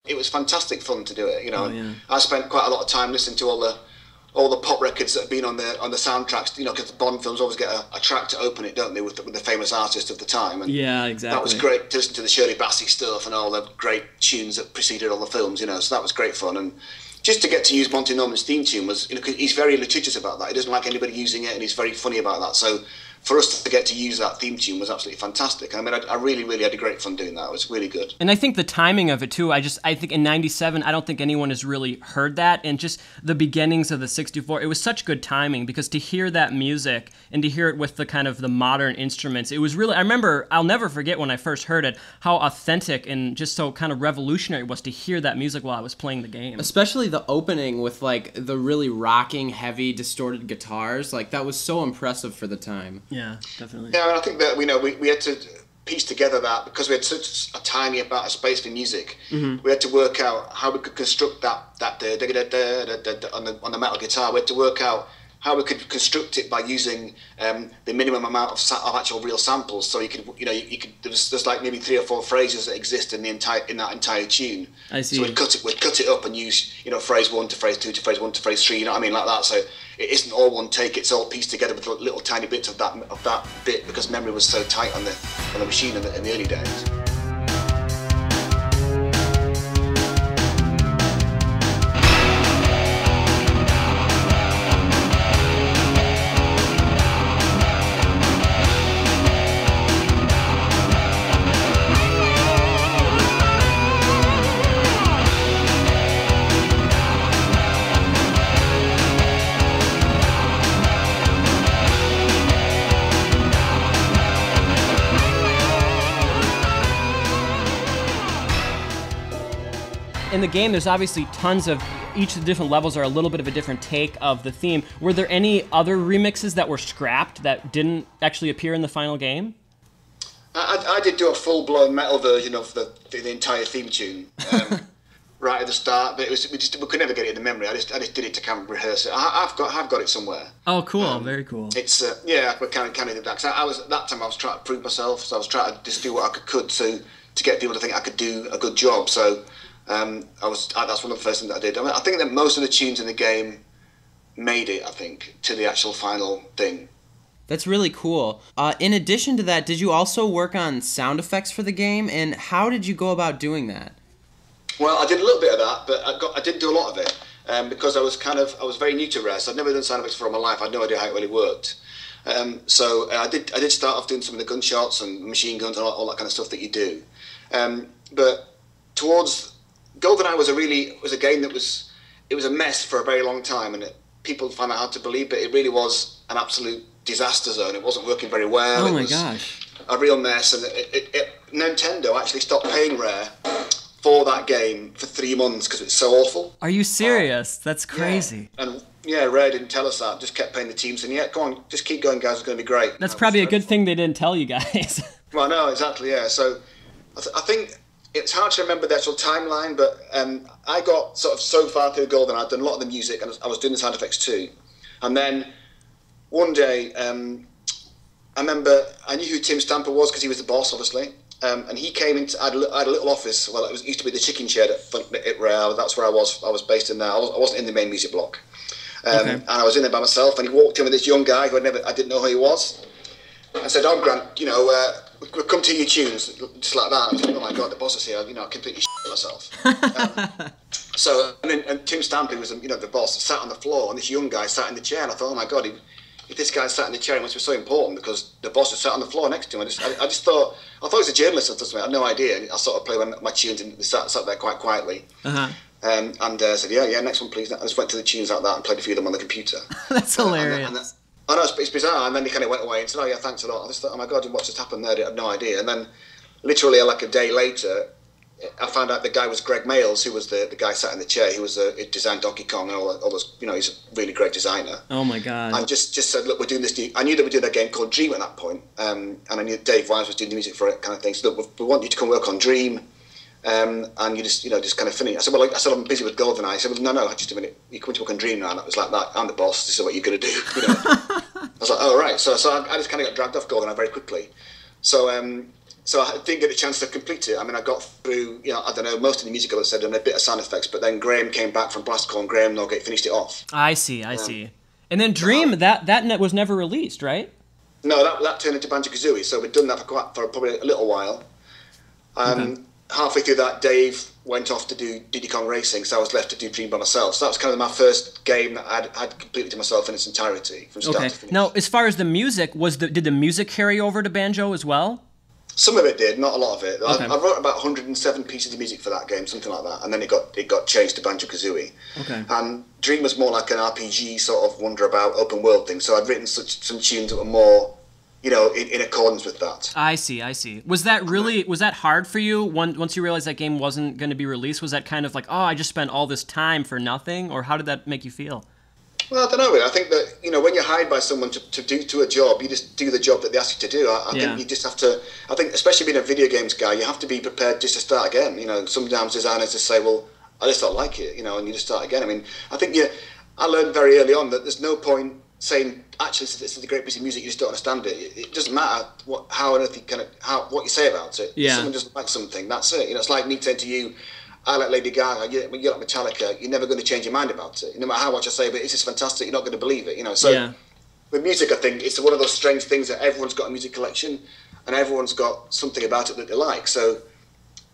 it was fantastic fun to do it. You know, Oh, yeah. I spent quite a lot of time listening to all the pop records that have been on the soundtracks. You know, because the Bond films always get a track to open it, don't they, with the famous artist of the time. And Yeah, exactly. that was great to listen to the Shirley Bassey stuff and all the great tunes that preceded all the films. You know, so that was great fun. And just to get to use Monty Norman's theme tune was, you know, 'cause he's very litigious about that. He doesn't like anybody using it, and he's very funny about that. So for us to get to use that theme tune was absolutely fantastic. I mean, I really, really had a great fun doing that. It was really good. And I think the timing of it too, I think in 97, I don't think anyone has really heard that. And just the beginnings of the 64, it was such good timing, because to hear that music and to hear it with the kind of the modern instruments, it was really, I remember, I'll never forget when I first heard it, how authentic and just so kind of revolutionary it was to hear that music while I was playing the game. Especially the opening with like the really rocking, heavy, distorted guitars. Like that was so impressive for the time. Yeah, definitely. Yeah, and I think that we had to piece together that, because we had such a tiny amount of space for music. We had to work out how we could construct that on the metal guitar. We had to work out how we could construct it by using the minimum amount of actual real samples. So you could there's like maybe 3 or 4 phrases that exist in that entire tune. I see. So we'd cut it up and use, you know, phrase 1 to phrase 2 to phrase 1 to phrase 3. You know what I mean, like that. So it isn't all one take. It's all pieced together with little tiny bits of that bit, because memory was so tight on the machine in the early days. In the game, there's obviously tons of, each of the different levels are a little bit of a different take of the theme. Were there any other remixes that were scrapped that didn't actually appear in the final game? I did do a full-blown metal version of the entire theme tune right at the start, but we could never get it in the memory. I just did it to kind of rehearse it. I've got it somewhere. Oh, cool! Very cool. It's yeah, we kind of did that. Cause at that time I was trying to prove myself, so I was trying to just do what I could to get people to think I could do a good job. So. That's one of the first things that I did. I mean, I think that most of the tunes in the game made it, I think, to the actual final thing. That's really cool. In addition to that, did you also work on sound effects for the game, and how did you go about doing that? Well, I did a little bit of that, but I didn't do a lot of it because I was very new to Rare, so I'd never done sound effects for all my life. I had no idea how it really worked. So I did start off doing some of the gunshots and machine guns and all that kind of stuff that you do. But towards Goldeneye was a game that was a mess for a very long time, and people find that hard to believe, but it really was an absolute disaster zone. It wasn't working very well. Oh my gosh. A real mess, and Nintendo actually stopped paying Rare for that game for 3 months because it's so awful. Are you serious? That's crazy. Yeah. And yeah, Rare didn't tell us that, just kept paying the teams, and yeah, go on, just keep going, guys, it's going to be great. That's probably a good thing they didn't tell you guys. Well, no, exactly, yeah. So I think it's hard to remember the actual timeline, but I got sort of so far through Goldeneye, I'd done a lot of the music, and I was doing the sound effects too. And then one day, I remember I knew who Tim Stamper was because he was the boss, obviously. And he came into, I had a little office. Well, it used to be the chicken shed at Rare. That's where I was based in there. I wasn't in the main music block. Okay. And I was in there by myself, and he walked in with this young guy who I didn't know who he was. I said, "Oh, Grant, you know, we've come to your tunes," just like that. I was like, "Oh my God, the boss is here." You know, I completely shit myself. So, and Tim Stampy was, you know, the boss, sat on the floor, and this young guy sat in the chair. And I thought, "Oh my God, if this guy sat in the chair, it must be so important because the boss was sat on the floor next to him." I thought he was a journalist or something. I had no idea. And I sort of played my tunes and sat there quite quietly. Uh-huh. And I said, yeah, next one, please. I just went to the tunes like that and played a few of them on the computer. That's hilarious. I know, it's bizarre. And then he kind of went away and said, "Oh yeah, thanks a lot." I just thought, "Oh my God, what just happened there?" I had no idea. And then literally like a day later, I found out the guy was Greg Mayles, who was the guy sat in the chair. He he designed Donkey Kong and all those, you know, he's a really great designer. Oh my God. And just said, "Look, we're doing this I knew that we were doing a game called Dream at that point. And I knew Dave Wise was doing the music for it, kind of thing. So look, we want you to come work on Dream. And you just kind of finish." I said, "Well, I'm busy with Goldeneye." I said, "Well, no, just a minute. You're coming to work on Dream now." And it was like that. "I'm the boss. This is what you're going to do." You know? I was like, "Oh, right." So I just kind of got dragged off Goldeneye very quickly. So so I didn't get a chance to complete it. I mean, I got through, I don't know, most of the music I said and a bit of sound effects, but then Graham came back from Blastcore and Graham Norgate finished it off. I see. And then Dream, that was never released, right? No, that turned into Banjo Kazooie. So we'd done that for probably a little while. Halfway through that, Dave went off to do Diddy Kong Racing, so I was left to do Dream by myself. So that was kind of my first game that I'd completed to myself in its entirety, from start to finish. Now, as far as the music, did the music carry over to Banjo as well? Some of it did, not a lot of it. Okay. I wrote about 107 pieces of music for that game, something like that, and then it got changed to Banjo Kazooie. Okay. And Dream was more like an RPG sort of wander about open world thing. So I'd written some tunes that were more, in accordance with that. I see. Was that hard for you once you realized that game wasn't going to be released? Was that kind of like, oh, I just spent all this time for nothing, or how did that make you feel? Well, I don't know. Really. I think that when you're hired by someone to do a job, you just do the job that they ask you to do. I think you just have to. I think, especially being a video games guy, you have to be prepared just to start again. Sometimes designers just say, "Well, I just don't like it," and you just start again. I mean, I think I learned very early on that there's no point saying, "Actually, this is a great piece of music. You just don't understand it." It doesn't matter what you say about it. Yeah. If someone doesn't like something, that's it. It's like me saying to you, I like Lady Gaga, you like Metallica, you're never going to change your mind about it. No matter how much I say, but it's just fantastic, you're not going to believe it, So with music, I think it's one of those strange things that everyone's got a music collection and everyone's got something about it that they like. So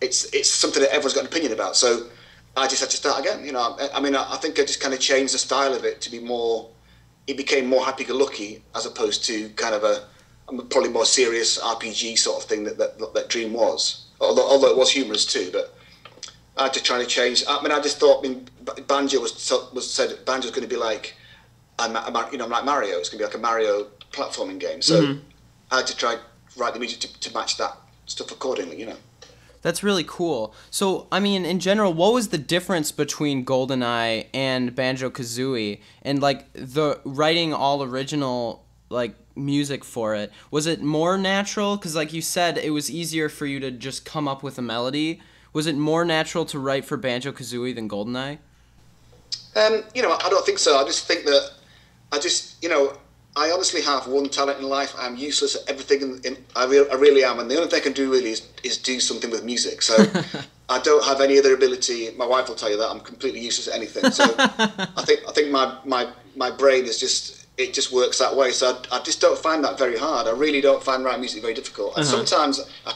it's something that everyone's got an opinion about. So I just had to start again, I mean, I think I just kind of changed the style of it to be more, it became more happy-go-lucky as opposed to kind of a probably more serious RPG sort of thing that Dream was. Although it was humorous too, but I had to try to change. I mean, I just thought Banjo was said Banjo's going to be like, like Mario. It's going to be like a Mario platforming game. So I had to try write the music to match that stuff accordingly. That's really cool. So, I mean, in general, what was the difference between Goldeneye and Banjo Kazooie, and like the writing all original like music for it? Was it more natural? Because, like you said, it was easier for you to just come up with a melody. Was it more natural to write for Banjo Kazooie than Goldeneye? I don't think so. I just think that I honestly have one talent in life. I'm useless at everything. I really am, and the only thing I can do really is do something with music. So I don't have any other ability. My wife will tell you that I'm completely useless at anything. So I think my brain is just works that way. So I just don't find that very hard. I really don't find writing music very difficult. And sometimes I'll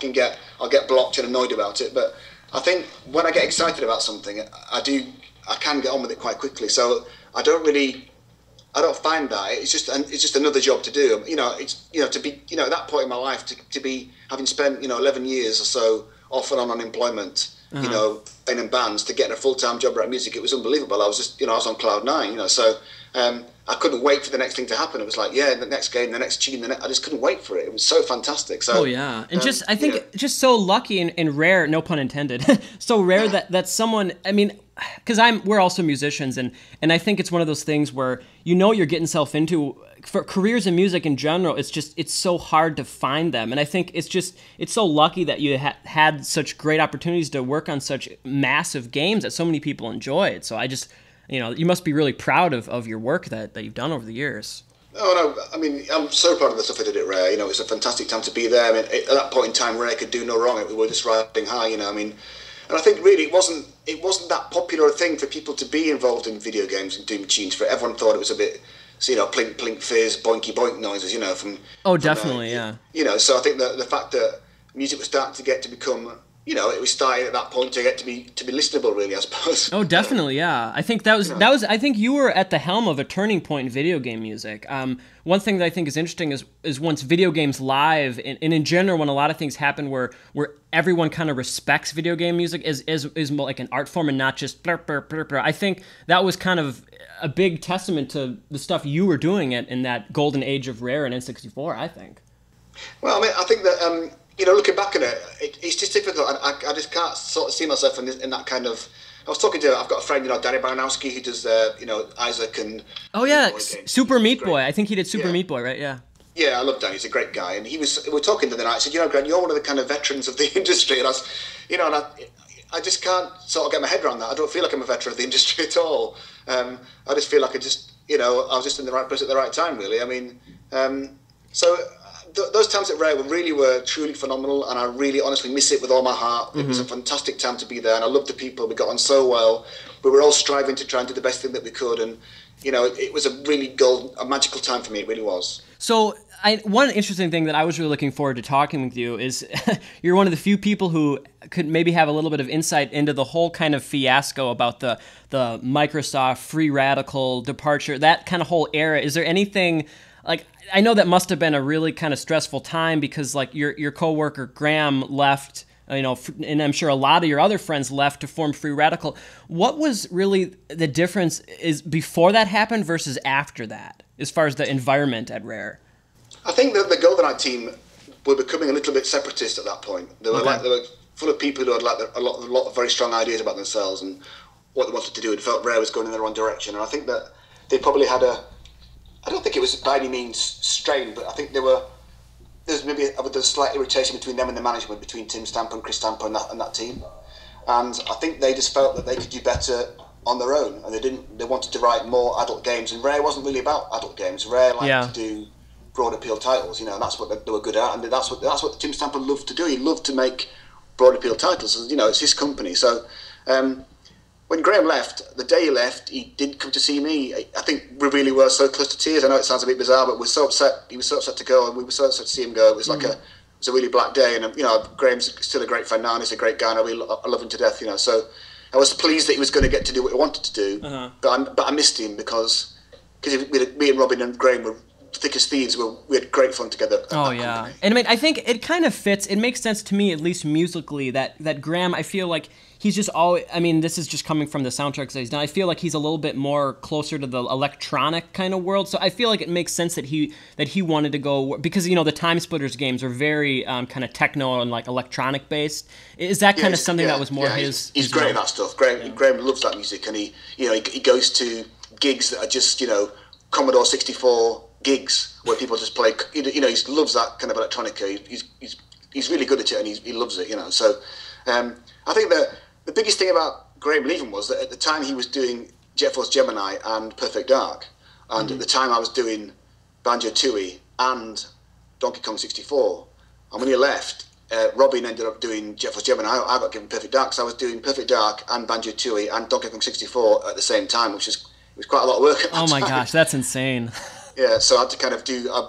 get blocked and annoyed about it, but I think when I get excited about something, I can get on with it quite quickly. So I don't find that it's just another job to do. It's to be at that point in my life to be having spent 11 years or so off and on unemployment, playing in bands, to get a full-time job writing music. It was unbelievable. I was just I was on cloud nine. So I couldn't wait for the next thing to happen. It was like, the next game, the next tune, I just couldn't wait for it. It was so fantastic. So, and I think just so lucky and rare, no pun intended, so rare that someone, I mean, because we're also musicians, and I think it's one of those things where you're getting yourself into, for careers in music in general, it's so hard to find them, and I think it's so lucky that you had such great opportunities to work on such massive games that so many people enjoyed. So I just, you must be really proud of your work that you've done over the years. Oh, no, I mean, I'm so proud of the stuff I did at Rare. It was a fantastic time to be there. I mean, at that point in time, Rare could do no wrong. We were just riding high, I mean, and I think really it wasn't that popular a thing for people to be involved in video games and doing tunes for it. Everyone thought it was a bit, plink, plink, fizz, boinky, boink noises, from... Oh, definitely, yeah. So I think that the fact that music was starting to get to become... it was starting at that point to get to be listenable, really, I suppose. Oh, definitely, yeah. I think that was. I think you were at the helm of a turning point in video game music. One thing that I think is interesting is once video games live, and in general, when a lot of things happen where everyone kind of respects video game music is more like an art form and not just blur, blur, blur, blur. I think that was kind of a big testament to the stuff you were doing in that golden age of Rare and N64. I think. Well, I mean, I think that. Looking back at it, it's just difficult. I just can't sort of see myself in that kind of... I've got a friend, Danny Baranowski, who does, Isaac and... Oh, yeah, Super Meat Boy. I think he did Super Meat Boy, right? Yeah. Yeah, I love Danny. He's a great guy. And we were talking the other night. I said, Grant, you're one of the kind of veterans of the industry. And I just can't sort of get my head around that. I don't feel like I'm a veteran of the industry at all. I just feel like I was just in the right place at the right time, really. I mean, so... those times at Rare were truly phenomenal, and I really honestly miss it with all my heart. It was a fantastic time to be there, and I loved the people. We got on so well. We were all striving to try and do the best thing that we could, and it was a really a magical time for me. It really was. So one interesting thing that I was really looking forward to talking with you is you're one of the few people who could maybe have a little bit of insight into the whole kind of fiasco about the Microsoft free radical departure, that kind of whole era. Is there anything, like, I know that must have been a really kind of stressful time because like your coworker Graham left, and I'm sure a lot of your other friends left to form Free Radical. What was really the difference is before that happened versus after that, as far as the environment at Rare? I think that the Goldeneye team were becoming a little bit separatist at that point. They were they were full of people who had like a lot of very strong ideas about themselves and what they wanted to do, and felt Rare was going in the wrong direction. And I think that they probably had I don't think it was by any means strained, but I think there's maybe a slight irritation between them and the management, between Tim Stamper and Chris Stamper and that team. And I think they just felt that they could do better on their own, and they wanted to write more adult games. And Rare wasn't really about adult games. Rare liked to do broad appeal titles, and that's what they were good at, and that's what Tim Stamper loved to do. He loved to make broad appeal titles. It's his company. So when Graham left, the day he left, he did come to see me. I think we really were so close to tears. I know it sounds a bit bizarre, but we're so upset. He was so upset to go, and we were so upset to see him go. It was like it was a really black day, and Graham's still a great fan now, and he's a great guy, and I love him to death. So I was pleased that he was going to get to do what he wanted to do, but I missed him because me and Robin and Graham were thick as thieves. We had great fun together. Oh yeah, company. And I mean, I think it kind of fits. It makes sense to me, at least musically, that Graham. I feel like he's just always. I mean, this is just coming from the soundtracks that he's done. I feel like he's a little bit more closer to the electronic kind of world. So I feel like it makes sense that he wanted to go, because the Time Splitters games are very kind of techno and like electronic based. Is that kind of something that was more his? He's great at that stuff. Graham loves that music, and he goes to gigs that are just Commodore 64 gigs where people just play. He loves that kind of electronica. He's really good at it, and he loves it. So I think that the biggest thing about Graham leaving was that at the time he was doing Jet Force Gemini and Perfect Dark, and at the time I was doing Banjo Tooie and Donkey Kong 64. And when he left, Robin ended up doing Jet Force Gemini. I got given Perfect Dark, so I was doing Perfect Dark and Banjo Tooie and Donkey Kong 64 at the same time, which was quite a lot of work at that Oh my time. gosh, that's insane. Yeah, so I had to kind of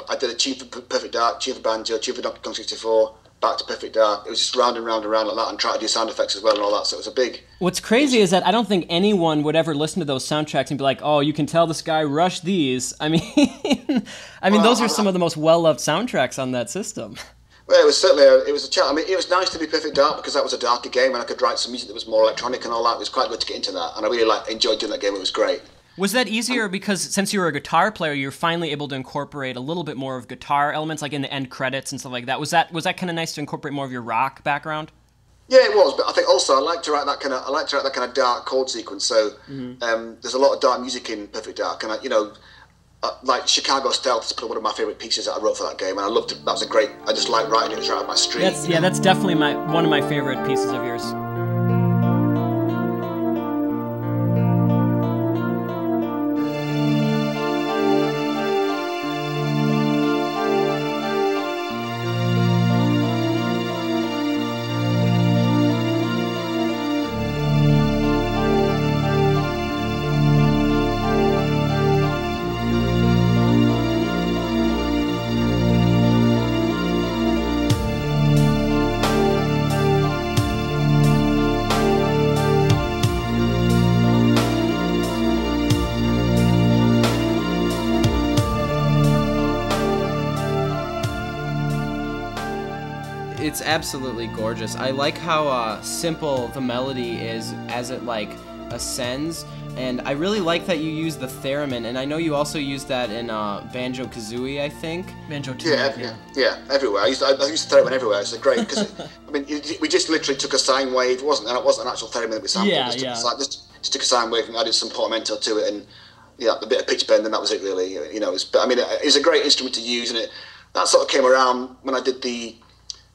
I did a tune for Perfect Dark, tune for Banjo, tune for Donkey Kong 64, back to Perfect Dark. It was just round and round and round like that, and try to do sound effects as well and all that, so it was a big... What's crazy is that I don't think anyone would ever listen to those soundtracks and be like, oh, you can tell this guy rushed these. I mean, those are some of the most well-loved soundtracks on that system. Well, it was certainly a chat. I mean, it was nice to do Perfect Dark because that was a darker game, and I could write some music that was more electronic and all that. It was quite good to get into that, and I really enjoyed doing that game. It was great. Was that easier because since you were a guitar player, you were finally able to incorporate a little bit more of guitar elements, like in the end credits and stuff like that? Was that kind of nice to incorporate more of your rock background? Yeah, it was. But I think also I like to write that kind of dark chord sequence. So there's a lot of dark music in Perfect Dark, and like Chicago Stealth is probably one of my favorite pieces that I wrote for that game, and I loved it. That was a great. I just like writing it. It was right up my street. That's definitely one of my favorite pieces of yours. It's absolutely gorgeous. I like how simple the melody is as it ascends, and I really like that you use the theremin, and I know you also use that in Banjo Kazooie, I think. Banjo Kazooie. Yeah, everywhere. I used the theremin everywhere. It's great because we just literally took a sine wave. It wasn't an actual theremin that we sampled. Just took a sine wave and added some portamento to it, and a bit of pitch bend, and that was it really. It was a great instrument to use, and that sort of came around when I did the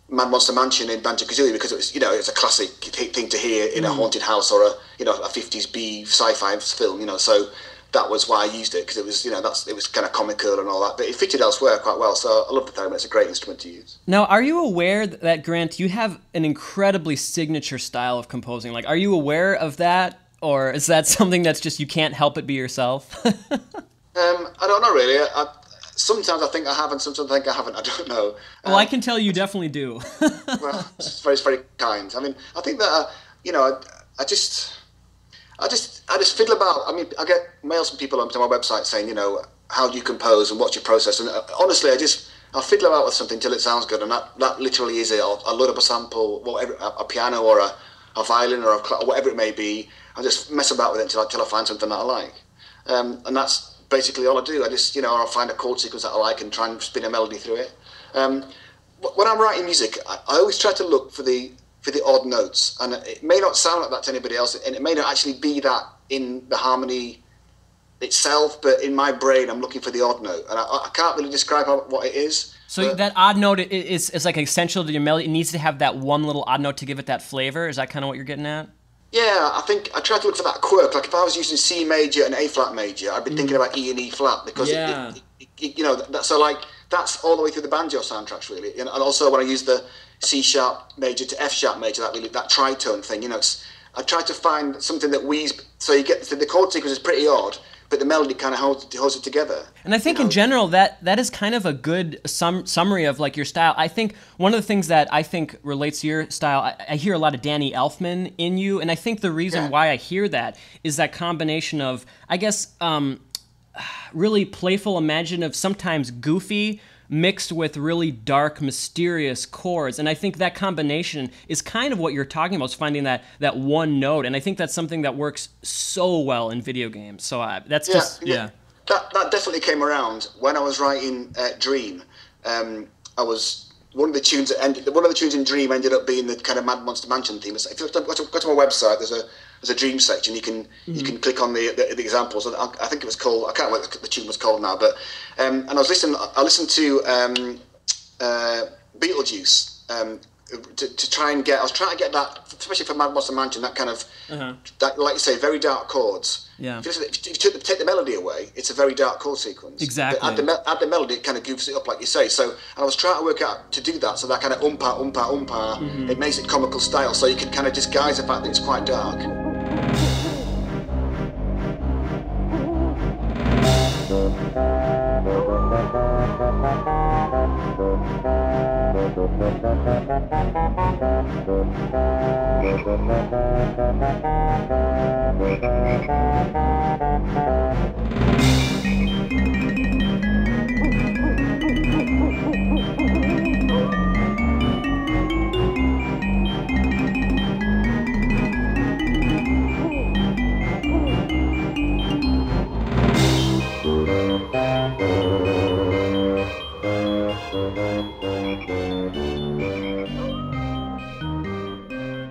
Mad Monster Mansion in Banjo Kazooie, because it was it's a classic thing to hear in a haunted house or a 50s B sci-fi film. So that was why I used it, because it was, it was kind of comical and all that, but it fitted elsewhere quite well. So I love the theremin. It's a great instrument to use. Now, are you aware that, Grant, you have an incredibly signature style of composing? Like, are you aware of that, or is that something that's just you can't help but be yourself? I don't know really. Sometimes I think I have, and sometimes I think I haven't. I don't know. Well, I can tell you definitely do. Well, it's very kind. I mean, I think that I just fiddle about. I mean, I get mails from people onto my website saying, how do you compose and what's your process? And honestly, I fiddle about with something till it sounds good, and that literally is it. I'll load up a sample, whatever, a piano or a violin or whatever it may be. I just mess about with it until I find something that I like, and that's basically all I do. I just, I'll find a chord sequence that I like and try and spin a melody through it. When I'm writing music, I always try to look for the odd notes, and it may not sound like that to anybody else, and it may not actually be that in the harmony itself, but in my brain I'm looking for the odd note, and I can't really describe what it is. So that odd note is like essential to your melody. It needs to have that one little odd note to give it that flavor. Is that kind of what you're getting at? Yeah, I think I try to look for that quirk. Like if I was using C major and A flat major, I'd be thinking about E and E flat, because so like that's all the way through the banjo soundtracks really. And also when I use the C sharp major to F sharp major, that tritone thing, I try to find something that weaves, so you get the chord sequence is pretty odd, but the melody kind of holds it together. And I think in general that is kind of a good summary of like your style. I think one of the things that I think relates to your style, I hear a lot of Danny Elfman in you, and I think the reason why I hear that is that combination of, I guess, really playful, imaginative, sometimes goofy, mixed with really dark, mysterious chords. And I think that combination is kind of what you're talking about, is finding that one note. And I think that's something that works so well in video games. So that's That definitely came around when I was writing Dream. One of the tunes in Dream ended up being the kind of Mad Monster Mansion theme. If you go to my website, there's a Dream section. You can click on the examples. I think it was called, I can't remember what the tune was called now, but and I listened to Beetlejuice to try and get. I was trying to get that, especially for Mad Monster Mansion, that kind of that, like you say, very dark chords. Yeah. If you take the melody away, it's a very dark chord sequence. Exactly. But add the melody, it kind of goofs it up, like you say. So, and I was trying to work out to do that, so that kind of umpa, it makes it comical style, so you can kind of disguise the fact that it's quite dark.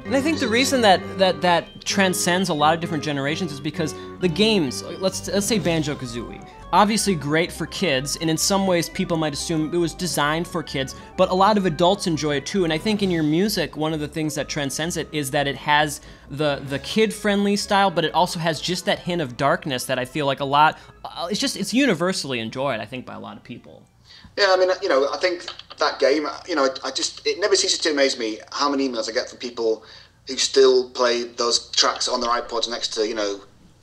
And I think the reason that transcends a lot of different generations is because the games, let's say Banjo Kazooie, obviously great for kids, and in some ways people might assume it was designed for kids, but a lot of adults enjoy it too. And I think in your music, one of the things that transcends it is that it has the kid-friendly style, but it also has just that hint of darkness that I feel like it's universally enjoyed, I think, by a lot of people. Yeah, I mean, I think that game, it never ceases to amaze me how many emails I get from people who still play those tracks on their iPods next to,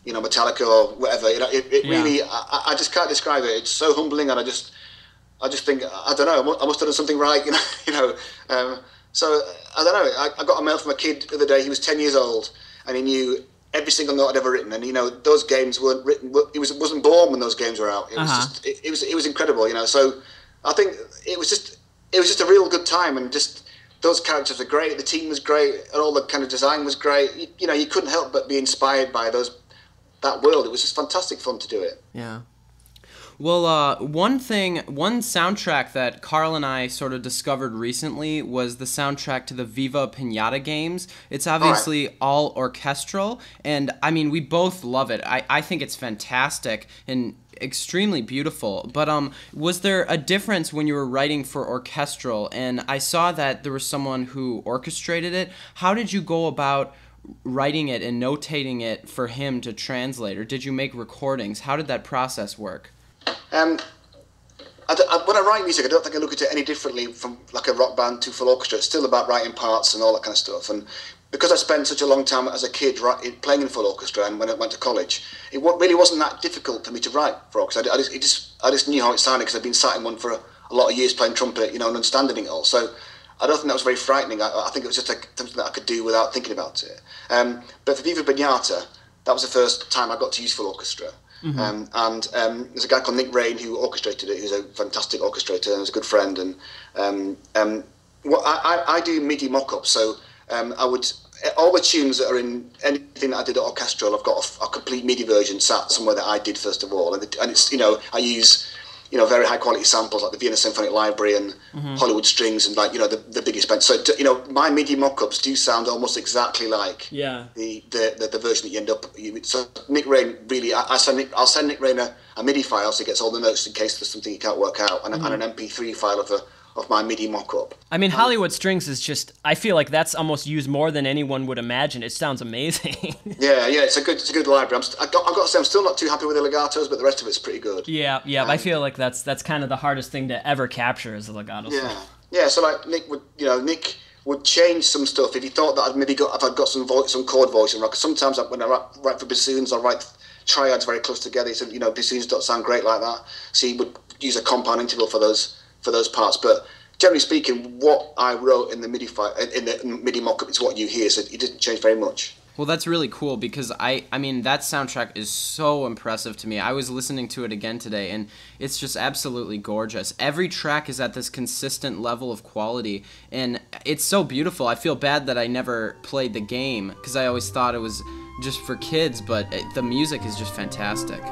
Metallica or whatever. Really, I just can't describe it. It's so humbling, and I just think, I don't know, I must have done something right, So, I don't know, I got a mail from a kid the other day. He was 10 years old, and he knew every single note I'd ever written, and those games weren't written. He wasn't born when those games were out. It was it was incredible, So I think it was just a real good time, and just those characters are great. The team was great, and all the kind of design was great. You couldn't help but be inspired by that world. It was just fantastic fun to do it. Yeah. Well, one soundtrack that Carl and I sort of discovered recently was the soundtrack to the Viva Piñata games. It's obviously all orchestral, and I mean, we both love it. I think it's fantastic and extremely beautiful. But was there a difference when you were writing for orchestral? And I saw that there was someone who orchestrated it. How did you go about writing it and notating it for him to translate, or did you make recordings? How did that process work? When I write music, I don't think I look at it any differently from like a rock band to full orchestra. It's still about writing parts and all that kind of stuff. And because I spent such a long time as a kid playing in full orchestra, and when I went to college, it really wasn't that difficult for me to write for orchestra. I just knew how it sounded because I'd been sat in one for a lot of years playing trumpet, and understanding it all. So I don't think that was very frightening. I think it was just something that I could do without thinking about it. But for Viva Piñata, that was the first time I got to use full orchestra. Mm-hmm. There's a guy called Nick Rain who orchestrated it. He's a fantastic orchestrator and was a good friend. And I do MIDI mock-ups, so all the tunes that are in anything that I did at Orchestral, I've got a complete MIDI version sat somewhere that I did first of all, and it's I use very high quality samples like the Vienna Symphonic Library and Hollywood Strings and the biggest band. So my MIDI mock-ups do sound almost exactly like the version that you end up. So Nick Rain really, I'll send Nick Rain a MIDI file so he gets all the notes in case there's something he can't work out, and an MP3 file of my MIDI mock-up. I mean, Hollywood Strings is just, I feel like that's almost used more than anyone would imagine. It sounds amazing. yeah, it's a good library. I've got to say, I'm still not too happy with the legatos, but the rest of it's pretty good. Yeah, I feel like that's kind of the hardest thing to ever capture is the legato stuff. Yeah, so like Nick would change some stuff if he thought that if I'd got some chord voice and rock. Sometimes when I write for bassoons, I write triads very close together. So bassoons don't sound great like that. So he would use a compound interval for those parts, but generally speaking, what I wrote in the MIDI file, in the MIDI mock-up, is what you hear, so it didn't change very much. Well, that's really cool because I mean that soundtrack is so impressive to me. I was listening to it again today, and it's just absolutely gorgeous. Every track is at this consistent level of quality, and it's so beautiful. I feel bad that I never played the game because I always thought it was just for kids, but the music is just fantastic.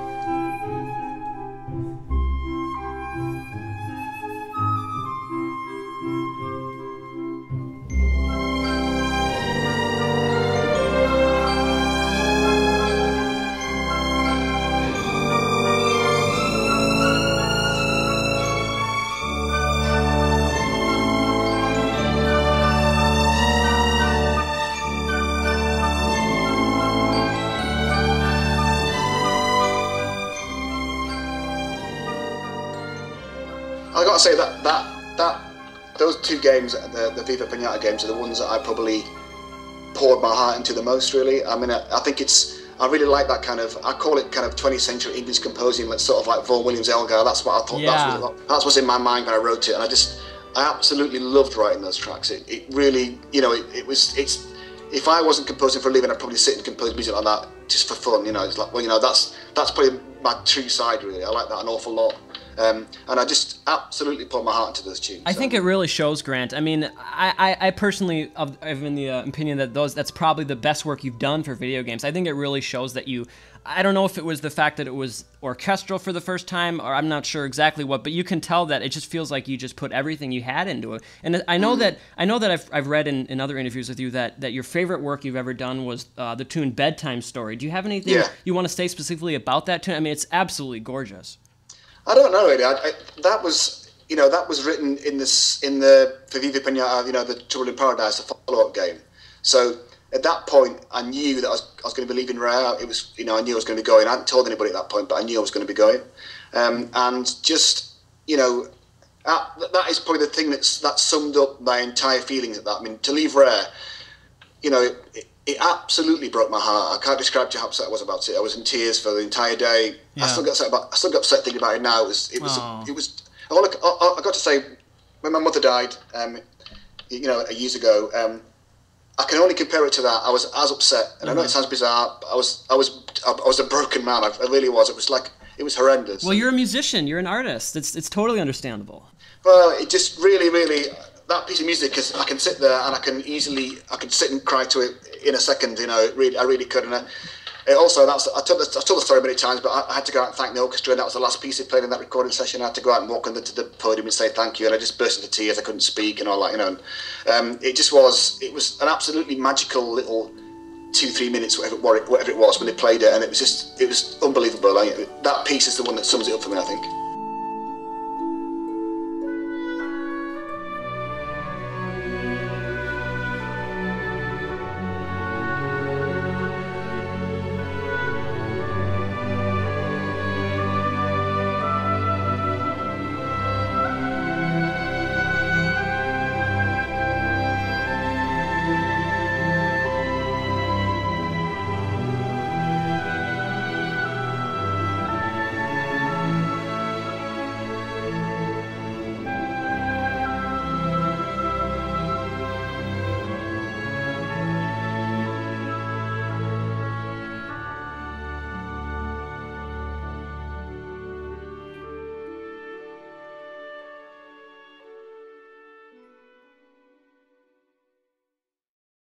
I got to say that those two games, the Viva Piñata games, are the ones that I probably poured my heart into the most. Really, I mean, I think I really like that kind of. I call it kind of 20th century English composing, like sort of like Vaughan Williams Elgar. That's what I thought. Yeah. That's what's in my mind when I wrote it, and I absolutely loved writing those tracks. It really, it's. If I wasn't composing for a living, I'd probably sit and compose music like that just for fun. It's like, that's probably my true side. Really, I like that an awful lot. And I just absolutely put my heart into those tunes. I think it really shows, Grant. I mean, I personally am in the opinion that that's probably the best work you've done for video games. I think it really shows that I don't know if it was the fact that it was orchestral for the first time, or I'm not sure exactly what, but you can tell that it just feels like you just put everything you had into it. And I know that I've read in other interviews with you that your favorite work you've ever done was the tune Bedtime Story. Do you have anything you want to say specifically about that tune? I mean, it's absolutely gorgeous. I don't know really. That was written for Viva Piñata, the Trouble in Paradise, the follow-up game. So at that point, I knew that I was going to be leaving Rare. It was, I knew I was going to be going. I hadn't told anybody at that point, but I knew I was going to be going. And just, that is probably the thing that summed up my entire feelings at that. I mean, to leave Rare, it absolutely broke my heart. I can't describe to you how upset I was about it. I was in tears for the entire day. Yeah. I still get upset thinking about it now. It was. I got to say, when my mother died, years ago, I can only compare it to that. I was as upset, and I know it sounds bizarre, but I was a broken man. I really was. It was horrendous. Well, you're a musician. You're an artist. It's totally understandable. Well, it just really, that piece of music, because I can sit there and I can sit and cry to it in a second. I really could. And also, I told the story many times, but I had to go out and thank the orchestra, and that was the last piece they played in that recording session. I had to go out and walk to the podium and say thank you, and I just burst into tears. I couldn't speak and all that, And it was an absolutely magical little 2-3 minutes, whatever it was, when they played it, and it was unbelievable. That piece is the one that sums it up for me, I think.